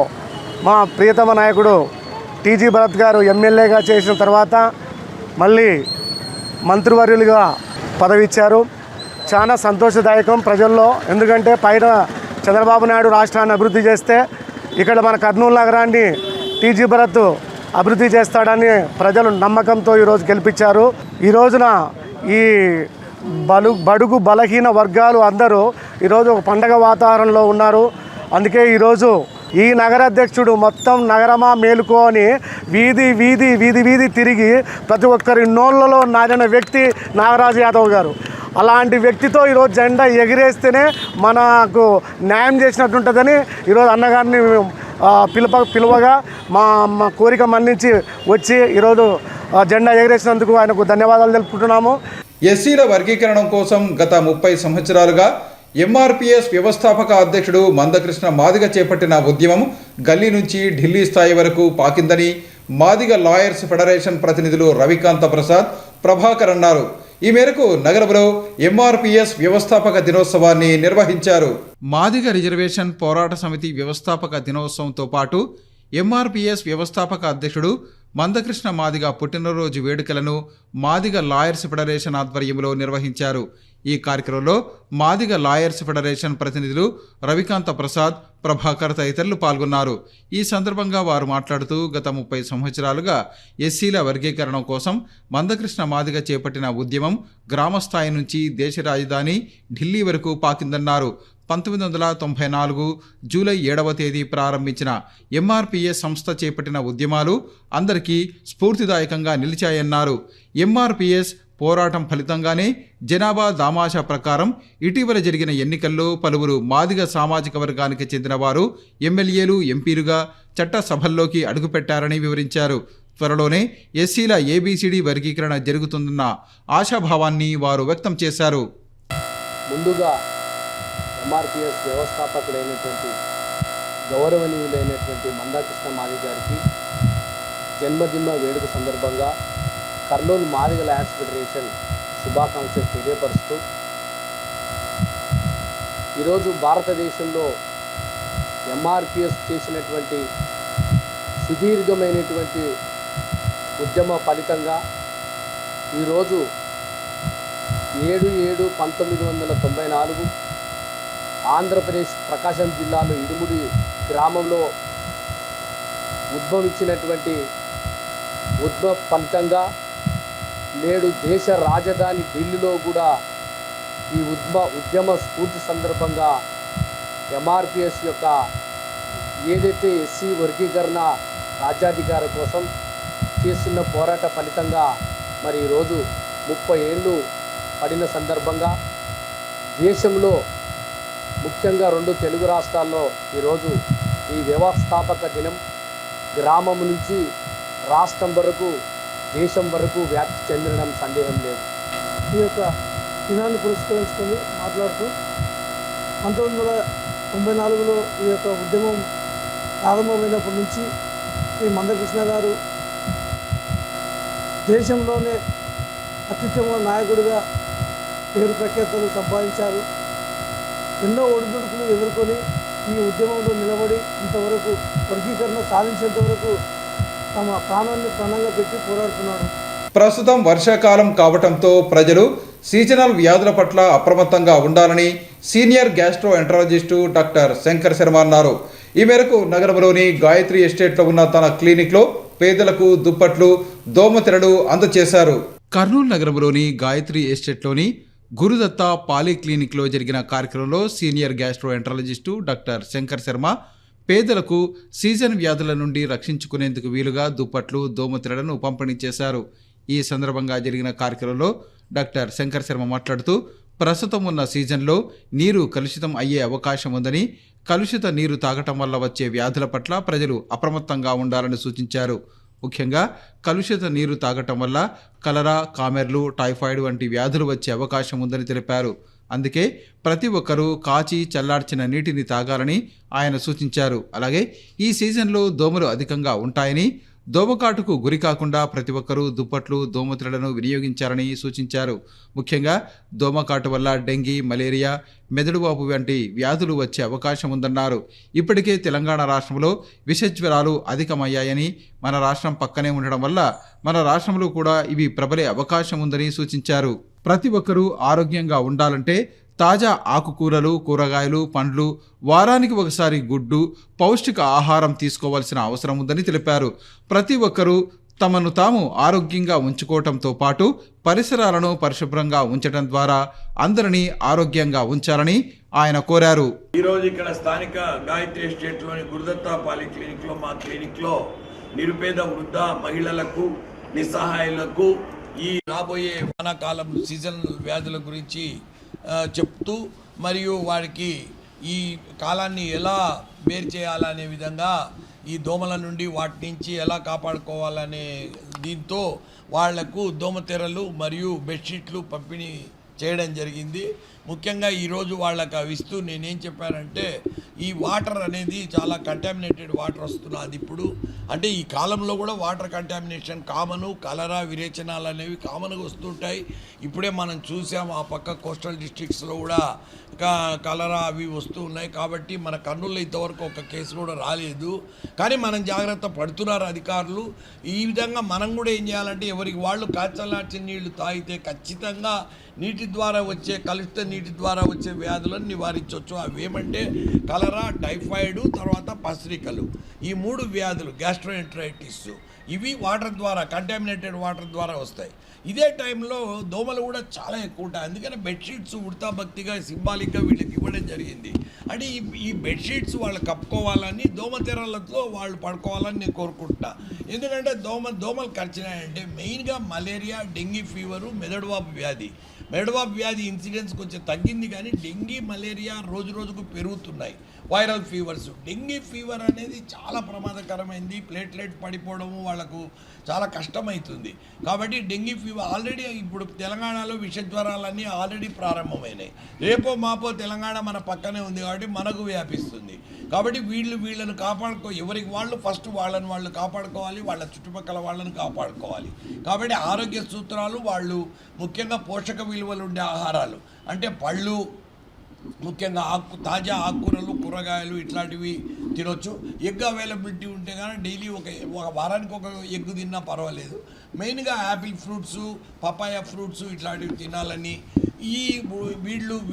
మా ప్రియతమ నాయకుడు టీజీ భరత్ గారు ఎమ్మెల్యేగా చేసిన తర్వాత మళ్ళీ మంత్రివర్యులుగా పదవి ఇచ్చారు. చాలా సంతోషదాయకం ప్రజల్లో. ఎందుకంటే పైన చంద్రబాబు నాయుడు రాష్ట్రాన్ని అభివృద్ధి చేస్తే ఇక్కడ మన కర్నూలు నగరాన్ని టీజీ భరత్ అభివృద్ధి చేస్తాడని ప్రజలు నమ్మకంతో ఈరోజు గెలిపించారు. ఈ రోజున ఈ బడుగు బలహీన వర్గాలు అందరూ ఈరోజు ఒక పండగ వాతావరణంలో ఉన్నారు. అందుకే ఈరోజు ఈ నగరాధ్యక్షుడు మొత్తం నగరమా మేలుకో అని వీధి తిరిగి ప్రతి ఒక్కరి నోళ్ళలో నాటిన వ్యక్తి నాగరాజు యాదవ్ గారు. అలాంటి వ్యక్తితో ఈరోజు జెండా ఎగిరేస్తేనే మనకు న్యాయం చేసినట్టు ఉంటుందని ఈరోజు అన్నగారిని పిలువగా మా కోరిక మన్నించి వచ్చి ఈరోజు జెండా ఎగిరేసినందుకు ఆయనకు ధన్యవాదాలు తెలుపుకుంటున్నాము. ఎస్సీల వర్గీకరణం కోసం గత 30 సంవత్సరాలుగా ఎంఆర్పీఎస్ వ్యవస్థాపక అధ్యక్షుడు మందకృష్ణ మాదిగ చేపట్టిన ఉద్యమం గల్లీ నుంచి ఢిల్లీ స్థాయి వరకు పాకిందని మాదిగ లాయర్స్ ఫెడరేషన్ ప్రతినిధులు రవికాంత ప్రసాద్, ప్రభాకర్ అన్నారు. ఈ మేరకు నగరంలో ఎంఆర్పీఎస్ వ్యవస్థాపక దినోత్సవాన్ని నిర్వహించారు. మాదిగ రిజర్వేషన్ పోరాట సమితి వ్యవస్థాపక దినోత్సవంతో పాటు ఎంఆర్పీఎస్ వ్యవస్థాపక అధ్యక్షుడు మందకృష్ణ మాదిగ పుట్టినరోజు వేడుకలను మాదిగ లాయర్స్ ఫెడరేషన్ ఆధ్వర్యంలో నిర్వహించారు. ఈ కార్యక్రమంలో మాదిగ లాయర్స్ ఫెడరేషన్ ప్రతినిధులు రవికాంత ప్రసాద్, ప్రభాకర్ తదితరులు పాల్గొన్నారు. ఈ సందర్భంగా వారు మాట్లాడుతూ గత 30 సంవత్సరాలుగా ఎస్సీల వర్గీకరణ కోసం మందకృష్ణ మాదిగ చేపట్టిన ఉద్యమం గ్రామస్థాయి నుంచి దేశ రాజధాని ఢిల్లీ వరకు పాకిందన్నారు. 1994 జూలై 7వ తేదీ ప్రారంభించిన ఎంఆర్పీఎస్ సంస్థ చేపట్టిన ఉద్యమాలు అందరికీ స్ఫూర్తిదాయకంగా నిలిచాయన్నారు. ఎంఆర్పీఎస్ పోరాటం ఫలితంగానే జనాభా దామాషా ప్రకారం ఇటీవల జరిగిన ఎన్నికల్లో పలువురు మాదిగ సామాజిక వర్గానికి చెందిన వారు ఎమ్మెల్యేలు, ఎంపీలుగా చట్టసభల్లోకి అడుగుపెట్టారని వివరించారు. త్వరలోనే ఎస్సీల ఏబీసీడీ వర్గీకరణ జరుగుతుందన్న ఆశాభావాన్ని వారు వ్యక్తం చేశారు. ముందుగా ఎంఆర్పీఎస్ వ్యవస్థాపకులైనటువంటి గౌరవనీయులైనటువంటి మందకృష్ణ మాదిగ గారికి జన్మదిన వేడుక సందర్భంగా కర్నూలు మాదిగ లాయర్స్ ఫెడరేషన్ శుభాకాంక్షలు తెలియపరుస్తూ, ఈరోజు భారతదేశంలో ఎంఆర్పీఎస్ చేసినటువంటి సుదీర్ఘమైనటువంటి ఉద్యమ ఫలితంగా ఈరోజు 7/7/1994 ఆంధ్రప్రదేశ్ ప్రకాశం జిల్లాలో ఇడుముడి గ్రామంలో ఉద్భవించినటువంటి ఫలితంగా నేడు దేశ రాజధాని ఢిల్లీలో కూడా ఈ ఉద్యమ స్ఫూర్తి సందర్భంగా ఎంఆర్పీఎస్ యొక్క ఏదైతే ఎస్సీ వర్గీకరణ రాజ్యాధికారం కోసం చేస్తున్న పోరాట ఫలితంగా మరి ఈరోజు 30 ఏళ్ళు పడిన సందర్భంగా దేశంలో ముఖ్యంగా 2 తెలుగు రాష్ట్రాల్లో ఈరోజు ఈ వ్యవస్థాపక దినం గ్రామం నుంచి రాష్ట్రం వరకు, దేశం వరకు వ్యాప్తి చెందడం సందేహం లేదు. ఈ యొక్క దినాన్ని పురస్కరించుకొని మాట్లాడుతూ 1994లో ఈ యొక్క ఉద్యమం ప్రారంభమైనప్పటి నుంచి శ్రీ మందకృష్ణ గారు దేశంలోనే అత్యుత్తమ నాయకుడిగా పేరు ప్రఖ్యాతలు సంపాదించారు. ఎన్నో ఒడిదుడుకులు ఎదుర్కొని ఈ ఉద్యమంలో నిలబడి ఇంతవరకు వర్గీకరణ సాధించేంత వరకు తమ ప్రాణాన్ని ప్రాణంగా పెట్టి పోరాడుతున్నారు. ప్రస్తుతం వర్షాకాలం కావటంతో ప్రజలు సీజనల్ వ్యాధుల పట్ల అప్రమత్తంగా ఉండాలని సీనియర్ గ్యాస్ట్రోఎంటరాలజిస్టు డాక్టర్ శంకర్ శర్మ అన్నారు. ఈ మేరకు నగరంలోని గాయత్రి ఎస్టేట్లో ఉన్న తన క్లినిక్లో పేదలకు దుప్పట్లు, దోమతెరలు అందజేశారు. కర్నూలు నగరంలోని గాయత్రి ఎస్టేట్లోని గురుదత్త పాలీక్లినిక్లో జరిగిన కార్యక్రమంలో సీనియర్ గ్యాస్ట్రోఎంటరాలజిస్టు డాక్టర్ శంకర్ శర్మ పేదలకు సీజన్ వ్యాధుల నుండి రక్షించుకునేందుకు వీలుగా దుప్పట్లు, దోమతెరలను పంపిణీ చేశారు. ఈ సందర్భంగా జరిగిన కార్యక్రమంలో డాక్టర్ శంకర్ శర్మ మాట్లాడుతూ ప్రస్తుతం ఉన్న సీజన్లో నీరు కలుషితం అయ్యే అవకాశం ఉందని, కలుషిత నీరు తాగటం వల్ల వచ్చే వ్యాధుల పట్ల ప్రజలు అప్రమత్తంగా ఉండాలని సూచించారు. ముఖ్యంగా కలుషిత నీరు తాగటం వల్ల కలరా, కామెర్లు, టైఫాయిడ్ వంటి వ్యాధులు వచ్చే అవకాశం ఉందని తెలిపారు. అందుకే ప్రతి ఒక్కరూ కాచి చల్లార్చిన నీటిని తాగాలని ఆయన సూచించారు. అలాగే ఈ సీజన్లో దోమలు అధికంగా ఉంటాయని, దోమకాటుకు గురి కాకుండా ప్రతి ఒక్కరూ దుప్పట్లు, దోమతెరలను వినియోగించాలని సూచించారు. ముఖ్యంగా దోమకాటు వల్ల డెంగీ, మలేరియా, మెదడువాపు వంటి వ్యాధులు వచ్చే అవకాశం ఉందన్నారు. ఇప్పటికే తెలంగాణ రాష్ట్రంలో విషజ్వరాలు అధికమయ్యాయని, మన రాష్ట్రం పక్కనే ఉండడం వల్ల మన రాష్ట్రంలో కూడా ఇవి ప్రబలే అవకాశం ఉందని సూచించారు. ప్రతి ఒక్కరూ ఆరోగ్యంగా ఉండాలంటే తాజా ఆకుకూరలు, కూరగాయలు, పండ్లు, వారానికి ఒకసారి గుడ్డు, పౌష్టిక ఆహారం తీసుకోవాల్సిన అవసరం ఉందని తెలిపారు. ప్రతి ఒక్కరూ తమను తాము ఆరోగ్యంగా ఉంచుకోవటంతో పాటు పరిసరాలను పరిశుభ్రంగా ఉంచడం ద్వారా అందరినీ ఆరోగ్యంగా ఉంచాలని ఆయన కోరారు. ఈరోజు ఇక్కడ స్థానిక గాయత్రి ఎస్టేట్లోని గురుదత్త పాలీక్లినిక్లో మా క్లినిక్లో నిరుపేద వృద్ధ మహిళలకు, నిస్సహాయులకు ఈ రాబోయే వానాకాలం సీజనల్ వ్యాధుల గురించి చెప్తూ మరియు వారికి ఈ కాలాన్ని ఎలా బేర్ చేయాలనే విధంగా ఈ దోమల నుండి వాటి నుంచి ఎలా కాపాడుకోవాలనే దీంతో వాళ్లకు దోమతెరలు మరియు బెడ్షీట్లు పంపిణీ చేయడం జరిగింది. ముఖ్యంగా ఈరోజు వాళ్ళకి అవి ఇస్తూ నేనేం చెప్పానంటే ఈ వాటర్ అనేది చాలా కంటామినేటెడ్ వాటర్ వస్తున్నది ఇప్పుడు. అంటే ఈ కాలంలో కూడా వాటర్ కంటామినేషన్ కామను, కలరా, విరేచనాలు అనేవి కామన్గా వస్తుంటాయి. ఇప్పుడే మనం చూసాం ఆ పక్క కోస్టల్ డిస్ట్రిక్ట్స్లో కూడా కలరా అవి వస్తూ ఉన్నాయి. కాబట్టి మన కర్నూలులో ఇంతవరకు ఒక కేసు కూడా రాలేదు. కానీ మనం జాగ్రత్త పడుతున్నారు అధికారులు. ఈ విధంగా మనం కూడా ఏం చేయాలంటే ఎవరికి వాళ్ళు కాచలార్చిన నీళ్లు తాగితే ఖచ్చితంగా నీటి ద్వారా వచ్చే కలుషిత నీటి ద్వారా వచ్చే వ్యాధులను నివారించవచ్చు. అవి ఏమంటే కలరా, టైఫాయిడ్, తర్వాత పసరికలు, ఈ 3 వ్యాధులు, గ్యాస్ట్రోఎంటరైటిస్, ఇవి వాటర్ ద్వారా, కంటామినేటెడ్ వాటర్ ద్వారా వస్తాయి. ఇదే టైంలో దోమలు కూడా చాలా ఎక్కువ ఉంటాయి. అందుకని బెడ్షీట్స్ ఉడతా భక్తిగా సింబాలిక్గా వీళ్ళకి ఇవ్వడం జరిగింది. అంటే ఈ బెడ్షీట్స్ వాళ్ళు కప్పుకోవాలని, దోమతెరలతో వాళ్ళు పడుకోవాలని నేను కోరుకుంటున్నా. ఎందుకంటే దోమలు కరిచినాయంటే మెయిన్గా మలేరియా, డెంగీ ఫీవరు, మెదడువాపు వ్యాధి ఇన్సిడెన్స్ కొంచెం తగ్గింది. కానీ డెంగీ, మలేరియా రోజు రోజుకు పెరుగుతున్నాయి. వైరల్ ఫీవర్స్, డెంగీ ఫీవర్ అనేది చాలా ప్రమాదకరమైంది. ప్లేట్లెట్ పడిపోవడము వాళ్ళకు చాలా కష్టమవుతుంది. కాబట్టి డెంగీ ఫీవర్ ఆల్రెడీ ఇప్పుడు తెలంగాణలో విషజ్వరాలన్నీ ఆల్రెడీ ప్రారంభమైనాయి. రేపో మాపో తెలంగాణ మన పక్కనే ఉంది కాబట్టి మనకు వ్యాపిస్తుంది. కాబట్టి వీళ్ళను ఎవరికి వాళ్ళు ఫస్ట్ వాళ్ళు కాపాడుకోవాలి, వాళ్ళ చుట్టుపక్కల వాళ్ళని కాపాడుకోవాలి. కాబట్టి ఆరోగ్య సూత్రాలు వాళ్ళు ముఖ్యంగా పోషక విలువలు ఉండే ఆహారాలు అంటే పళ్ళు, ముఖ్యంగా తాజా ఆకుకూరలు, కూరగాయలు ఇట్లాంటివి తినొచ్చు. ఎగ్ అవైలబిలిటీ ఉంటే కానీ డైలీ ఒక వారానికి ఒక ఎగ్ తిన్నా పర్వాలేదు. మెయిన్గా యాపిల్ ఫ్రూట్స్, పపాయ ఫ్రూట్స్ ఇట్లాంటివి తినాలని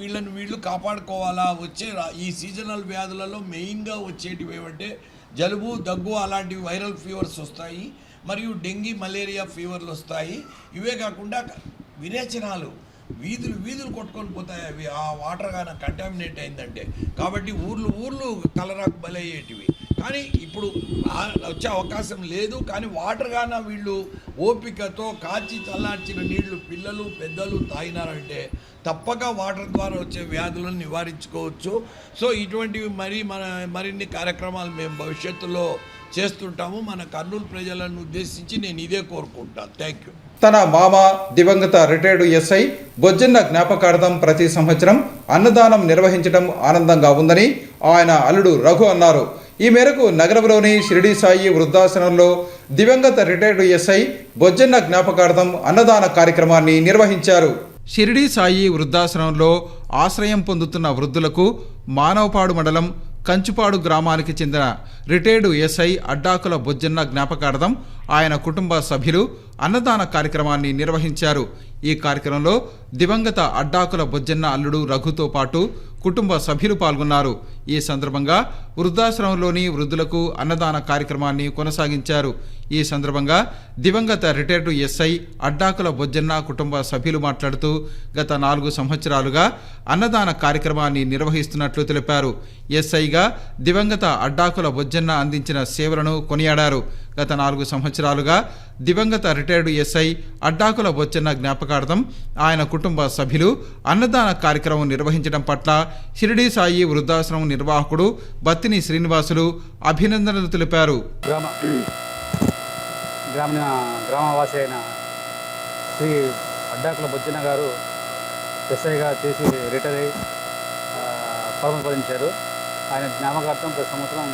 వీళ్ళను కాపాడుకోవాలా. వచ్చే ఈ సీజనల్ వ్యాధులలో మెయిన్గా వచ్చేటివి ఏమంటే జలుబు, దగ్గు, అలాంటివి వైరల్ ఫీవర్స్ వస్తాయి. మరియు డెంగీ, మలేరియా ఫీవర్లు వస్తాయి. ఇవే కాకుండా విరేచనాలు, వీధులు కొట్టుకొని పోతాయి అవి ఆ వాటర్ కానీ కంటామినేట్ అయిందంటే. కాబట్టి ఊర్లు కలరాకు బలయ్యేటివి. కానీ ఇప్పుడు వచ్చే అవకాశం లేదు. కానీ వాటర్ గాన వీళ్ళు ఓపికతో కాచి చల్లార్చిన నీళ్లు పిల్లలు, పెద్దలు తాగినారంటే తప్పక వాటర్ ద్వారా వచ్చే వ్యాధులను నివారించుకోవచ్చు. సో ఇటువంటివి మరిన్ని కార్యక్రమాలు మేము భవిష్యత్తులో చేస్తుంటాము. మన కర్నూలు ప్రజలను ఉద్దేశించి నేను ఇదే కోరుకుంటాను. Thank you. తన మామ దివంగత రిటైర్డ్ ఎస్ఐ బొజ్జన్న జ్ఞాపకార్థం ప్రతి సంవత్సరం అన్నదానం నిర్వహించడం ఆనందంగా ఉందని ఆయన అల్లుడు రఘు అన్నారు. ఈ మేరకు నగరంలోని షిరిడి సాయి వృద్ధాశ్రమంలో దివంగత రిటైర్డ్ ఎస్ఐ బొజ్జన్న జ్ఞాపకార్థం అన్నదాన కార్యక్రమాన్ని నిర్వహించారు. షిరిడి సాయి వృద్ధాశ్రమంలో ఆశ్రయం పొందుతున్న వృద్ధులకు మానవపాడు మండలం కంచుపాడు గ్రామానికి చెందిన రిటైర్డ్ ఎస్ఐ అడ్డాకుల బొజ్జన్న జ్ఞాపకార్థం ఆయన కుటుంబ సభ్యులు అన్నదాన కార్యక్రమాన్ని నిర్వహించారు. ఈ కార్యక్రమంలో దివంగత అడ్డాకుల బొజ్జన్న అల్లుడు రఘుతో పాటు కుటుంబ సభ్యులు పాల్గొన్నారు. ఈ సందర్భంగా వృద్ధాశ్రమంలోని వృద్ధులకు అన్నదాన కార్యక్రమాన్ని కొనసాగించారు. ఈ సందర్భంగా దివంగత రిటైర్డ్ ఎస్ఐ అడ్డాకుల బొజ్జన్న కుటుంబ సభ్యులు మాట్లాడుతూ గత 4 సంవత్సరాలుగా అన్నదాన కార్యక్రమాన్ని నిర్వహిస్తున్నట్లు తెలిపారు. ఎస్ఐగా దివంగత అడ్డాకుల బొజ్జన్న అందించిన సేవలను కొనియాడారు. గత 4 సంవత్సరాలుగా దివంగత రిటైర్డ్ ఎస్ఐ అడ్డాకుల బొజ్జన్న జ్ఞాపకార్థం ఆయన కుటుంబ సభ్యులు అన్నదాన కార్యక్రమం నిర్వహించడం పట్ల షిరిడి సాయి వృద్ధాశ్రమం నిర్వాహకుడు బత్తిని శ్రీనివాసులు అభినందనలు తెలిపారు. గ్రామవాసి అయిన శ్రీ అడ్డాకుల బొజ్జన్న గారు ఎస్ఐగా చేసి రిటైర్ అయ్యి పరమపదించారు. ఆయన జ్ఞాపకార్థం ప్రతి సంవత్సరం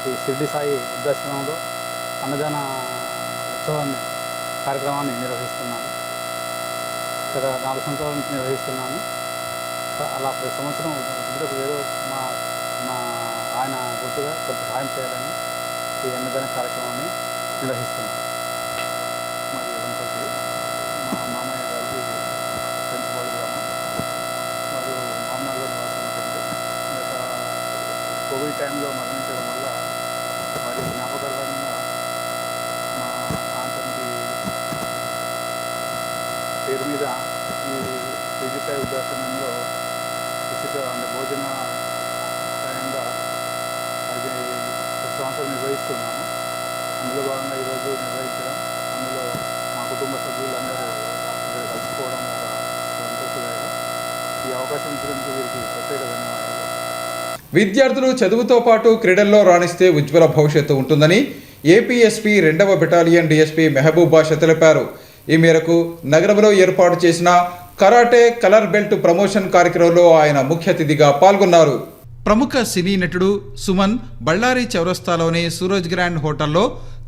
ఈ షిరిడి సాయి వృద్ధాశ్రమంలో అన్నదాన ఉత్సవాన్ని కార్యక్రమాన్ని నిర్వహిస్తున్నాను. గత 4 సంవత్సరాల నుంచి నిర్వహిస్తున్నాను. అలా ప్రతి సంవత్సరం వృద్ధులకు ఏదో మా ఆయన గుర్తుగా కొంత సహాయం చేయాలని ఈ అన్నదాన కార్యక్రమాన్ని నిర్వహిస్తున్నాను. మరి మా మామయ్య గారికి పెంచుకోవాలి గ్రామం మరియు మామనాడులో నివాసం ఉంటుంది. గత కోవిడ్ టైంలో మరణించడం వల్ల మరి జ్ఞాపకార్థంగా మా ఆంతనికి పేరు మీద ఈ షిరిడి సాయి వృద్ధాశ్రమంలో ఉచిత భోజన సాయంగా అది ప్రతి సంవత్సరం నిర్వహిస్తున్నాము. అందులో భాగంగా ఈరోజు నిర్వహించడం, అందులో మా కుటుంబ సభ్యులందరూ ఇక్కడ కలుసుకోవడం ఒక సంతోషదాయకం. ఈ అవకాశం ఇచ్చినందుకు వీరికి ప్రత్యేక ధన్యవాదాలు. విద్యార్థులు చదువుతో పాటు క్రీడల్లో రాణిస్తే ఉజ్వల భవిష్యత్తు ఉంటుందని ఏపీఎస్పీ 2వ బెటాలియన్ డీఎస్పీ మెహబూబ్ బాషా తెలిపారు. ఈ మేరకు నగరంలో ఏర్పాటు చేసిన కరాటే కలర్ బెల్ట్ ప్రమోషన్ కార్యక్రమంలో ఆయన ముఖ్య అతిథిగా పాల్గొన్నారు. ప్రముఖ సినీ నటుడు సుమన్ బళ్ళారి చౌరస్తాలోని సూరజ్ గ్రాండ్ హోటల్లో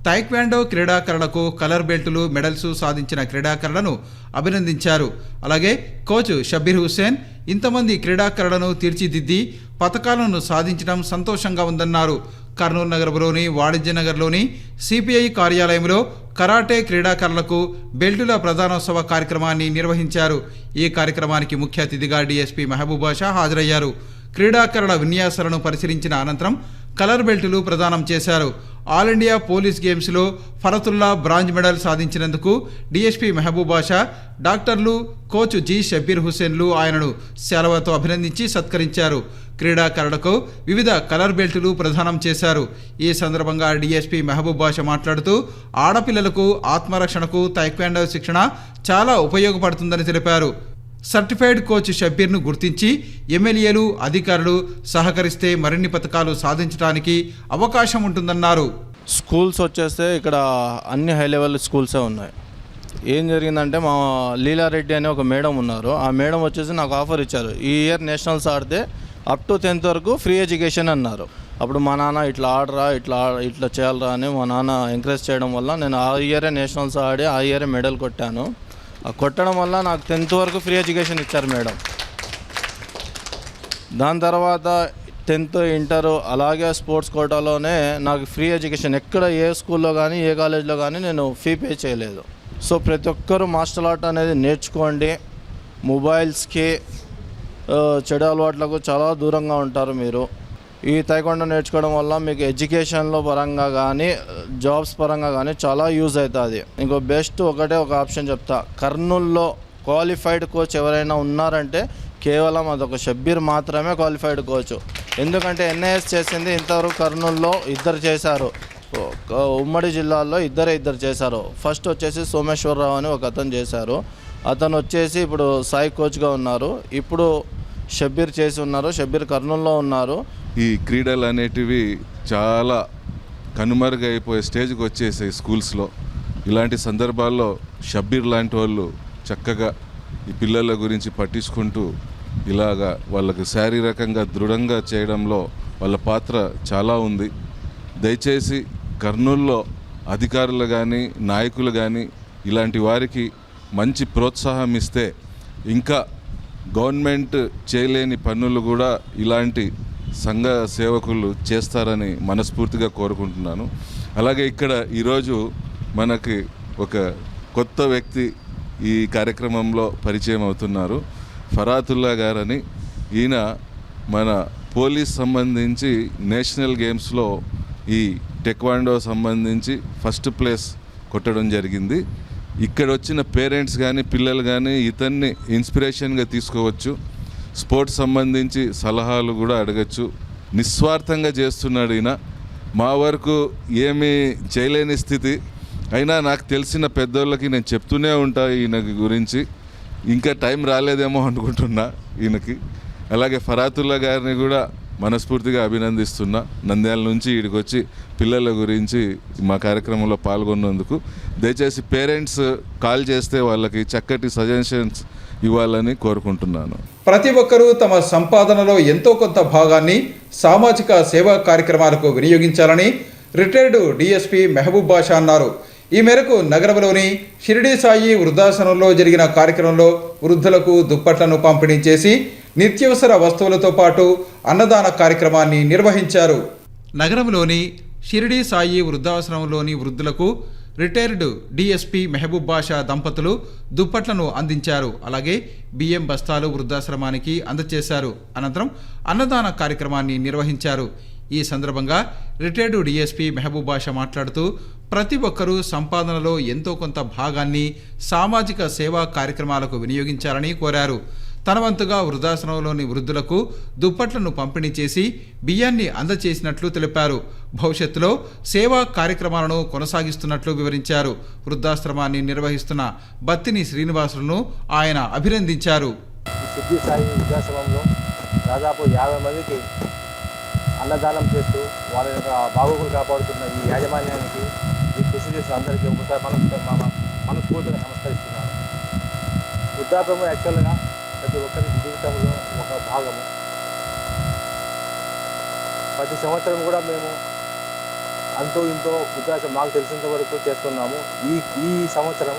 తైక్వాండో క్రీడాకారులకు కలర్ బెల్టులు, మెడల్స్ సాధించిన క్రీడాకారులను అభినందించారు. అలాగే కోచ్ షబ్బీర్ హుస్సేన్ ఇంతమంది క్రీడాకారులను తీర్చిదిద్ది పతకాలను సాధించడం సంతోషంగా ఉందన్నారు. కర్నూలు నగరంలోని వాణిజ్య నగర్లోని సిపిఐ కార్యాలయంలో కరాటే క్రీడాకారులకు బెల్టుల ప్రధానోత్సవ కార్యక్రమాన్ని నిర్వహించారు. ఈ కార్యక్రమానికి ముఖ్య అతిథిగా డీఎస్పీ మెహబూబ్ బాషా హాజరయ్యారు. క్రీడాకారుల విన్యాసాలను పరిశీలించిన అనంతరం కలర్ బెల్టులు ప్రదానం చేశారు. ఆల్ ఇండియా పోలీస్ గేమ్స్లో ఫరతుల్లా బ్రాంజ్ మెడల్ సాధించినందుకు డీఎస్పీ మెహబూబ్ బాషా, డాక్టర్లు, కోచ్ జి షబ్బీర్ హుస్సేన్లు ఆయనను శాలువాతో అభినందించి సత్కరించారు. క్రీడాకారులకు వివిధ కలర్ బెల్టులు ప్రదానం చేశారు. ఈ సందర్భంగా డీఎస్పీ మెహబూబ్ బాషా మాట్లాడుతూ ఆడపిల్లలకు ఆత్మరక్షణకు తైక్వాండో శిక్షణ చాలా ఉపయోగపడుతుందని తెలిపారు. సర్టిఫైడ్ కోచ్ షబ్బీర్ను గుర్తించి ఎమ్మెల్యేలు, అధికారులు సహకరిస్తే మరిన్ని పథకాలు సాధించడానికి అవకాశం ఉంటుందన్నారు. స్కూల్స్ వచ్చేస్తే ఇక్కడ అన్ని హై లెవెల్ స్కూల్సే ఉన్నాయి. ఏం జరిగిందంటే మా లీలారెడ్డి అనే ఒక మేడం ఉన్నారు. ఆ మేడం వచ్చేసి నాకు ఆఫర్ ఇచ్చారు. ఈ ఇయర్ నేషనల్స్ ఆడితే అప్ టు 10th వరకు ఫ్రీ ఎడ్యుకేషన్ అన్నారు. అప్పుడు మా నాన్న ఇట్లా ఆడరా, ఇట్లా చేయాలరా అని మా నాన్న ఎంకరేజ్ చేయడం వల్ల నేను ఆ ఇయరే నేషనల్స్ ఆడి ఆ ఇయరే మెడల్ కొట్టాను. ఆ కొట్టడం వల్ల నాకు 10th వరకు ఫ్రీ ఎడ్యుకేషన్ ఇచ్చారు మేడం. దాని తర్వాత 10th, ఇంటర్ అలాగే స్పోర్ట్స్ కోటాలోనే నాకు ఫ్రీ ఎడ్యుకేషన్ ఎక్కడ ఏ స్కూల్లో కానీ ఏ కాలేజ్లో కానీ నేను ఫీ పే చేయలేదు. సో ప్రతి ఒక్కరూ మార్షల్ ఆర్ట్ అనేది నేర్చుకోండి. మొబైల్స్కి చెడు అలవాట్లకు చాలా దూరంగా ఉంటారు మీరు. ఈ తైక్వాండో నేర్చుకోవడం వల్ల మీకు ఎడ్యుకేషన్లో పరంగా కానీ జాబ్స్ పరంగా కానీ చాలా యూజ్ అవుతుంది. ఇంకో బెస్ట్ ఒకటే ఒక ఆప్షన్ చెప్తా, కర్నూల్లో క్వాలిఫైడ్ కోచ్ ఎవరైనా ఉన్నారంటే కేవలం అదొక షబ్బీర్ మాత్రమే క్వాలిఫైడ్ కోచ్. ఎందుకంటే ఎన్ఐఎస్ చేసింది ఇంతవరకు కర్నూల్లో 2 చేశారు, ఉమ్మడి జిల్లాల్లో ఇద్దరు చేశారు. ఫస్ట్ వచ్చేసి సోమేశ్వరరావు అని ఒక అతను చేశారు. అతను వచ్చేసి ఇప్పుడు సాయి కోచ్గా ఉన్నారు. ఇప్పుడు షబ్బీర్ చేసి ఉన్నారు. షబ్బీర్ కర్నూల్లో ఉన్నారు. ఈ క్రీడలు అనేటివి చాలా కనుమరుగైపోయే స్టేజ్కి వచ్చేసాయి స్కూల్స్లో. ఇలాంటి సందర్భాల్లో షబ్బీర్ లాంటి వాళ్ళు చక్కగా ఈ పిల్లల గురించి పట్టించుకుంటూ ఇలాగా వాళ్ళకి శారీరకంగా దృఢంగా చేయడంలో వాళ్ళ పాత్ర చాలా ఉంది. దయచేసి కర్నూలులో అధికారులు కానీ నాయకులు కానీ ఇలాంటి వారికి మంచి ప్రోత్సాహం ఇస్తే ఇంకా గవర్నమెంట్ చేయలేని పనులు కూడా ఇలాంటి సంఘ సేవకులు చేస్తారని మనస్ఫూర్తిగా కోరుకుంటున్నాను. అలాగే ఇక్కడ ఈరోజు మనకి ఒక కొత్త వ్యక్తి ఈ కార్యక్రమంలో పరిచయం అవుతున్నారు. ఫరాతుల్లా గారని. ఈయన మన పోలీస్ సంబంధించి నేషనల్ గేమ్స్లో ఈ టెక్వాండో సంబంధించి ఫస్ట్ ప్లేస్ కొట్టడం జరిగింది. ఇక్కడ వచ్చిన పేరెంట్స్ కానీ పిల్లలు కానీ ఇతన్ని ఇన్స్పిరేషన్గా తీసుకోవచ్చు. స్పోర్ట్స్ సంబంధించి సలహాలు కూడా అడగచ్చు. నిస్వార్థంగా చేస్తున్నాడు ఈయన. మా వరకు ఏమీ చేయలేని స్థితి అయినా నాకు తెలిసిన పెద్దోళ్ళకి నేను చెప్తూనే ఉంటా ఈయన గురించి. ఇంకా టైం రాలేదేమో అనుకుంటున్నా ఈయనకి. అలాగే ఫరాతుల్లా గారిని కూడా మనస్ఫూర్తిగా అభినందిస్తున్నా. నంద్యాల నుంచి ఇక్కడికి వచ్చి పిల్లల గురించి మా కార్యక్రమంలో పాల్గొన్నందుకు. దయచేసి పేరెంట్స్ కాల్ చేస్తే వాళ్ళకి చక్కటి సజెషన్స్ ఇవ్వాలని కోరుకుంటున్నాను. ప్రతి ఒక్కరూ తమ సంపాదనలో ఎంతో కొంత భాగాన్ని సామాజిక సేవా కార్యక్రమాలకు వినియోగించాలని రిటైర్డ్ డిఎస్పీ మెహబూబ్ బాషా అన్నారు. ఈ మేరకు నగరంలోని షిరిడి సాయి వృద్ధాశ్రమంలో జరిగిన కార్యక్రమంలో వృద్ధులకు దుప్పట్లను పంపిణీ చేసి నిత్యావసర వస్తువులతో పాటు అన్నదాన కార్యక్రమాన్ని నిర్వహించారు. నగరంలోని షిరిడి సాయి వృద్ధాశ్రమంలోని వృద్ధులకు రిటైర్డ్ డిఎస్పీ మెహబూబ్ బాషా దంపతులు దుప్పట్లను అందించారు. అలాగే బియ్యం బస్తాలు వృద్ధాశ్రమానికి అందజేశారు. అనంతరం అన్నదాన కార్యక్రమాన్ని నిర్వహించారు. ఈ సందర్భంగా రిటైర్డ్ డిఎస్పీ మెహబూబ్ బాషా మాట్లాడుతూ ప్రతి ఒక్కరూ సంపాదనలో ఎంతో కొంత భాగాన్ని సామాజిక సేవా కార్యక్రమాలకు వినియోగించాలని కోరారు. తన వంతుగా వృద్ధాశ్రమంలోని వృద్ధులకు దుప్పట్లను పంపిణీ చేసి బియ్యాన్ని అందజేసినట్లు తెలిపారు. భవిష్యత్తులో సేవా కార్యక్రమాలను కొనసాగిస్తున్నట్లు వివరించారు. వృద్ధాశ్రమాన్ని నిర్వహిస్తున్న బత్తిని శ్రీనివాసులను ఆయన అభినందించారు. సిద్ధి సాయి వృద్ధాశ్రమంలో దాదాపు 50 మందికి అన్నదానం చేస్తూ వాళ్ళ యొక్క బాగోగులు కాపాడుతున్న ఈ యాజమాన్యానికి ఈ కృషి చేసిన అందరికీ ఒకసారి మనస్ఫూర్తిగా నమస్కరిస్తున్నాను. వృద్ధాశ్రమం యాక్చువల్గా ప్రతి ఒక్కరి జీవితంలో ఒక భాగము. ప్రతి సంవత్సరం కూడా మేము అంతో ఇంతో వృద్ధాశ్రమం మాకు తెలిసినంత వరకు చేస్తున్నాము. ఈ సంవత్సరం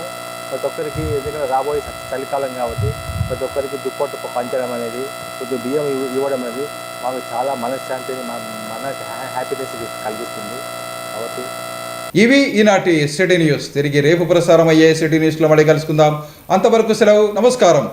ప్రతి ఒక్కరికి, ఎందుకంటే రాబోయే చలికాలం కాబట్టి ప్రతి ఒక్కరికి దుప్పట్టు పంచడం అనేది, కొద్దిగా బియ్యం ఇవ్వడం అనేది మాకు చాలా మనశ్శాంతిని, మనకి హ్యాపీనెస్ కలిగిస్తుంది. కాబట్టి ఇవి ఈనాటి సిటీ న్యూస్. తిరిగి రేపు ప్రసారం అయ్యే సిటీ న్యూస్లో మళ్ళీ కలుసుకుందాం. అంతవరకు సెలవు. నమస్కారం.